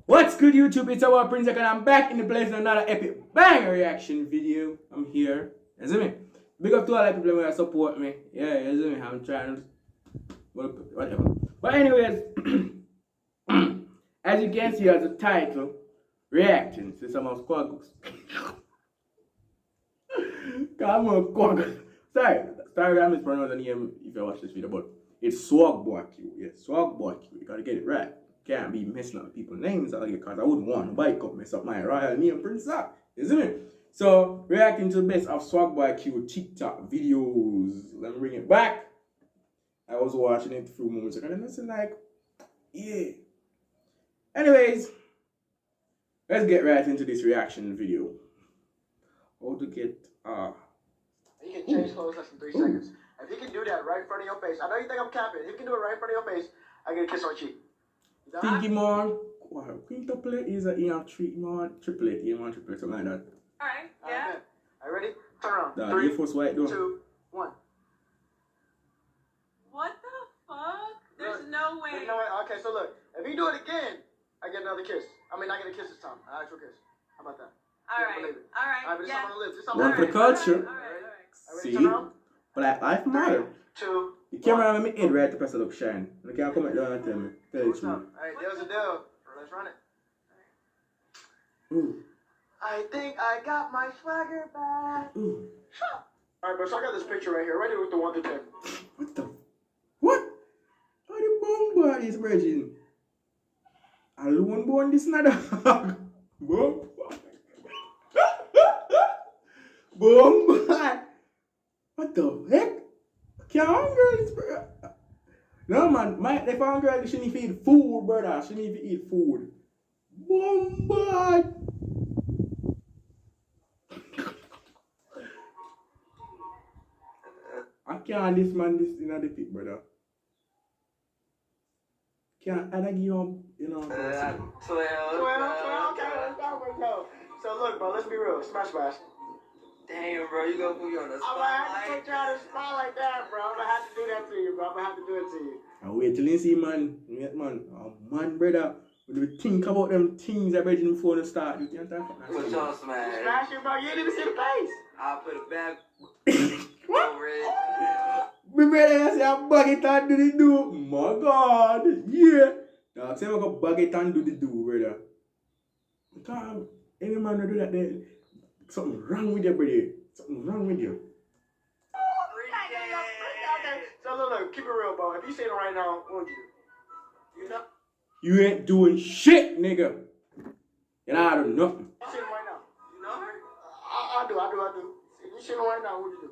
What's good, YouTube? It's our Prince and I'm back in the place with another epic banger reaction video. I'm here. You see me? Big up to all the people who support me. Yeah, you see me? I'm trying to... whatever. But anyways, as you can see as a title, reacting to some of Swagboyq. Come on, Swagboyq. Sorry, I mispronounced the name if you watch this video, but it's Swagboyq. Yeah, Swagboyq. You gotta get it right. Can't be messing up people's names out here because I wouldn't want nobody to mess up my royal name, Prince Zach, isn't it? So, reacting to the best of Swagboyq TikTok videos. Let me bring it back. I was watching it a few moments ago and I said, like, yeah. Anyways, let's get right into this reaction video. How to get, You can change clothes less than 3 seconds. If you can do that right in front of your face, I know you think I'm capping. If you can do it right in front of your face, I get a kiss on the cheek. Thingy man, quintuple is a triplet, triplet, something like that. Alright, yeah. Are you ready? Turn around. Nah, 3, first white door. 2, 1. What the fuck? There's no way. There's no way. Okay, so look, if you do it again, I get another kiss. I mean, I get a kiss this time. An actual kiss. How about that? Alright, Alright, but it's on the lips. It's on One the for lips. culture. Alright. See? But life matter. 2, The camera on my head right to press it look shine. You can't come down and tell me. Tell you the truth. Alright, there's a deal. Let's run it. Ooh. I think I got my swagger back. Ooh. Alright, bro, so I got this picture right here. Ready with the 1 to 10. What the? What? How the bomb is virgin? Alone born this another dog. Boom. Boom. What the heck? Can't girl no man, if a girl she need to eat food, brother. She need to eat food. Bombard. I can't this man this in the pit, brother. Can't I give you know. Okay, let's go. So look, bro, let's be real. Smash bash. Damn, bro, you gonna put me on the I'm spot. gonna have to put you on the spot like that, bro. I'm gonna have to do that to you, bro. I'm gonna have to do it to you. I wait till you see, man. Wait, man. Oh, man, brother. When we think about them things I read before the start, you can't talk about Put y'all smash. Smash it, bro. You didn't even see the face. I'll put it back What? over it. Me brother say I bag it and do the do. My God. Yeah. Now, say I go bag it and do the do, brother. Because any man who do that, there, something wrong with you, brother. Something wrong with you. Okay. So look, keep it real, bro. If you seen it right now, what would you do? You know? You ain't doing shit, nigga. And I do nothing. You seen it right now. You know her? I do. If you seen it right now, what would you do?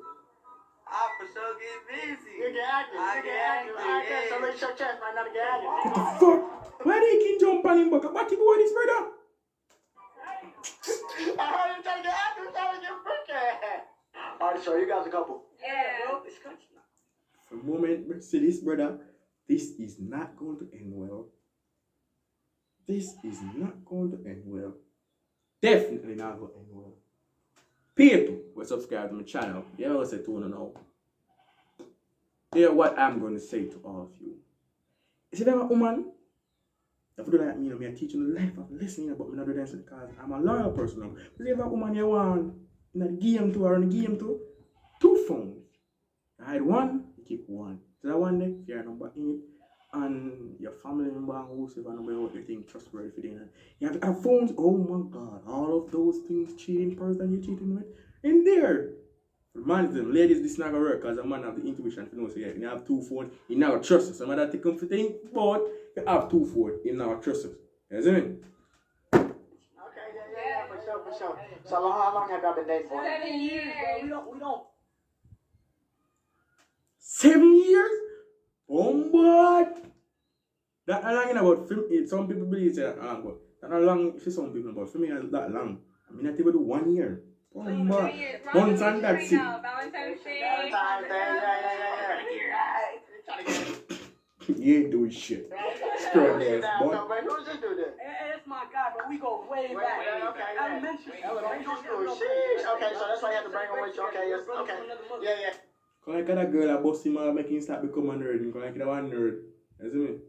I for sure get busy. You get active. I get active. So let's show chest right now to get active. What the fuck? Why they can jump on him bucket? What you do this, brother? I heard him trying to get active, trying to get freaking. Alright, so you guys a couple. Yeah. Bro, it's country. For a moment, see this, brother. This is not going to end well. This is not going to end well. Definitely not going to end well. People who subscribe to my channel, you know what I want to know. Hear what I'm going to say to all of you. Is it a woman? If you do like me, I'm teaching the life of listening about me not doing this because I'm a loyal person. But if a woman you want in a game to or in a game to, 2 phones. I had one, you keep one. So that one day, if you're a number in it, and your family member and whoever number what you think trustworthy for them. You have to have phones. Oh my God, all of those things cheating person you're cheating with in there. Man, them ladies, this not gonna work because a man have the intuition to know so yeah, you have 2 phones, you never trust us. Somebody that take them for think about you have 2 phones, you never trust us. You see me? Okay, yeah, for sure. So how long have y'all been dating for? 7 years, bro. We don't. 7 years? Oh my! That long in about some people believe it's that long, but that not long for some people, but for me it's that long. I mean not even do 1 year. Oh my! Months and that's it. Valentine's Day. You ain't doing shit. Strong ass boy. Who's this dude then? It's my guy, but we go way back. Okay, Elementary school. Sheesh. Okay, so that's why you have to bring him with you. Okay, yes. Okay. Yeah. Cause like that girl that bust him out making him start become a nerd. Cause like that one nerd. You see me?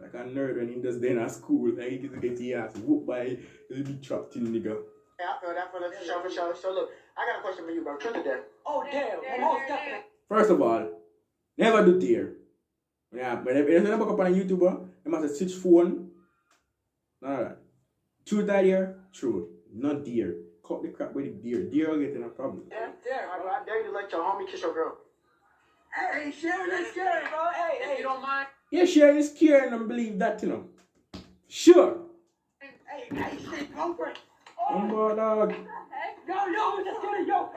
Like a nerd when he does then at school. Like he gets his ass whooped by the big trapped in nigga. Yeah, I feel that for sure, for sure. So look, I got a question for you, bro. Truth or dare? Oh, damn. Most definitely. First of all, never do dare. Yeah, but if you're up on a YouTuber, you must switch phone. Alright. Truth or dare? Truth. Not dare. Cut the crap with the dare. Dare will get in a problem. Yeah, dare, All bro. right, I dare you to let your homie kiss your girl. Hey, share this, share, bro. Hey, If hey. you don't mind. Yeah, share is care and believe that, you know. Sure. Hey, shit, go for it. Oh, dog. Yo, just kidding, yo.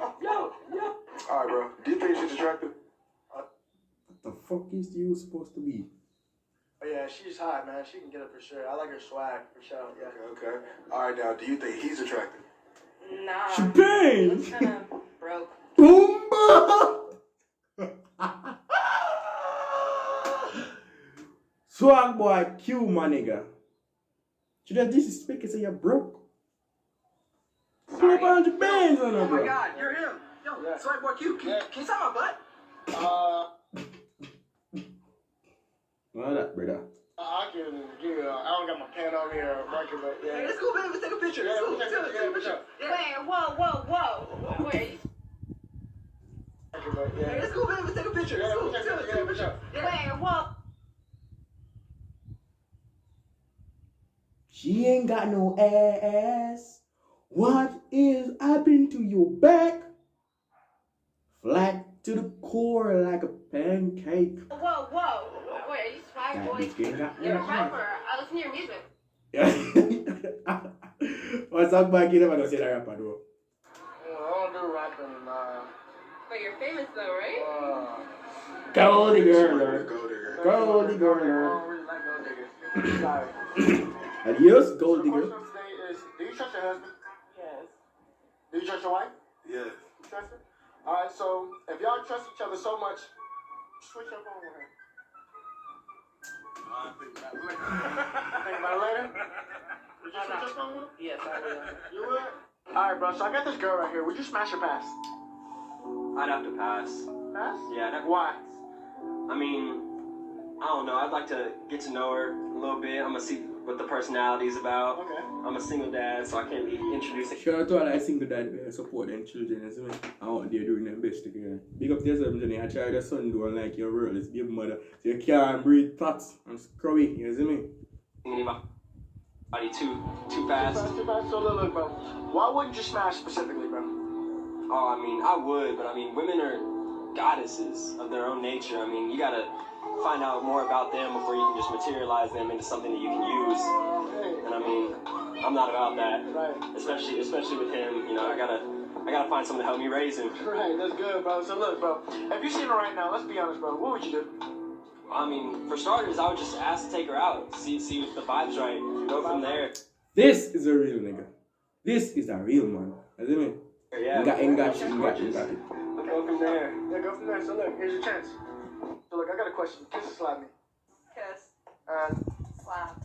Alright, bro. Do you think she's attractive? What the fuck is you supposed to be? Oh, yeah, she's hot, man. She can get it for sure. I like her swag, for sure. Yeah. Okay. Alright, now, do you think he's attractive? Nah. She bang! Kind of broke. Boomba! Swagboyq, my nigga. Should I disrespect and say you're broke? Pull up 100 bands on her, Oh, bro. my God. You're him. Yo, Swagboyq. Can you sign my butt? What that, brother? I don't got my pen on me or a marker, but yeah. Hey, let's go, baby. Let's take a picture. Yeah, we'll take a picture. For sure. Wait, whoa. Wait. Yeah, let's go, baby. Let's take a picture. Yeah, we'll take a picture. For sure. Wait, whoa. She ain't got no ass. What is happening to your back? Flat to the core like a pancake. Whoa. Wait, are you Swagboyq? You're a rapper. I listen to your music. What's up, back? You never gonna say that rapper, though. I don't do rapping, But you're famous though, right? Goldie girl. Gold digger. I don't really like gold diggers. Sorry. Adios, gold The digger. question today is, do you trust your husband? Yes. Do you trust your wife? Yeah. You trust her? Alright, so if y'all trust each other so much, switch your phone with her. Think about it later? Would you switch your phone with her? Yes, I will. You would? Alright, bro, so I got this girl right here. Would you smash or pass? I'd have to pass. Pass? Yeah, Why? I mean, I don't know. I'd like to get to know her a little bit. I'm gonna see what the personality is about. Okay. I'm a single dad, so I can't be introducing. Shout out to all I single dad support them children, you see me? Out there doing their best together. Big up to yourself, Johnny. I try your son doing like your world. Let's give mother. So you can't breathe thoughts and scrubby, you see me? Anybody too fast. Too fast? So look, bro. Why wouldn't you smash specifically, bro? Oh, I mean, I would, but I mean, women are goddesses of their own nature. I mean, you gotta find out more about them before you can just materialize them into something that you can use. And I mean, I'm not about that. Right. Especially with him. You know, I gotta find someone to help me raise him. Right, that's good, bro. So look, bro. If you seen her right now, let's be honest, bro. What would you do? I mean, for starters, I would just ask to take her out, see if the vibe's right, go from there. This is a real nigga. This is a real man. You see me? Yeah, You got it. gorgeous. Got it. Go from there. Yeah, go from there. So look, here's your chance. So look, I got a question. Kiss or slap me? Kiss. And Slap.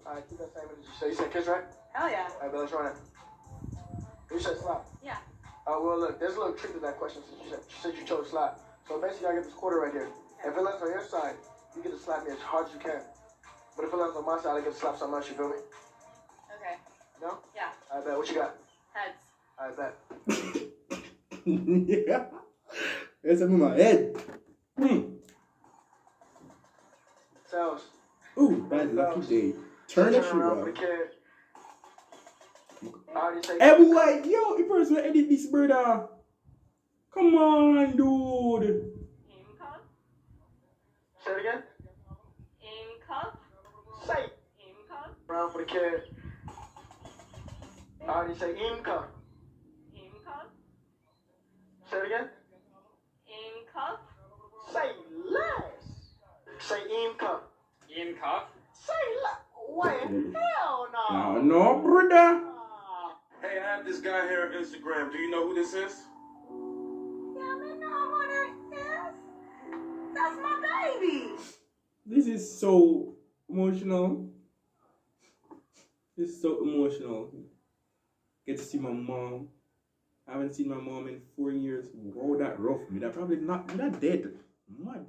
alright, keep that same energy. So you said kiss, right? Hell yeah. Alright, but let's run it. You said slap. Yeah. Oh well, look, there's a little trick to that question since you said you chose slap. So basically, I get this quarter right here. If it lands on your side, you get to slap me as hard as you can. But if it lands on my side, I get to slap something else. You feel me? Okay. No? Yeah. I bet. What you got? Heads. I bet. Yeah. There's something in my head. Tails. Ooh, bad lucky day. Turn that shit around for the off. kid. I already say. Hey, boy, yo, the person will edit this, brother. Come on, dude. Aim cup. Say it again. Aim cup. Say. Aim cup. Around for the kid. I already say imka. Aim cup. Say it again. Aim cup. Say less. Say imka. In cup. Say less. Wait, hell no. No, brother. Hey, I have this guy here on Instagram. Do you know who this is? Yeah, I know who that is. That's my baby. This is so emotional. This is so emotional. Get to see my mom. I haven't seen my mom in 4 years. Wow, that rough me. That probably not dead. Mad.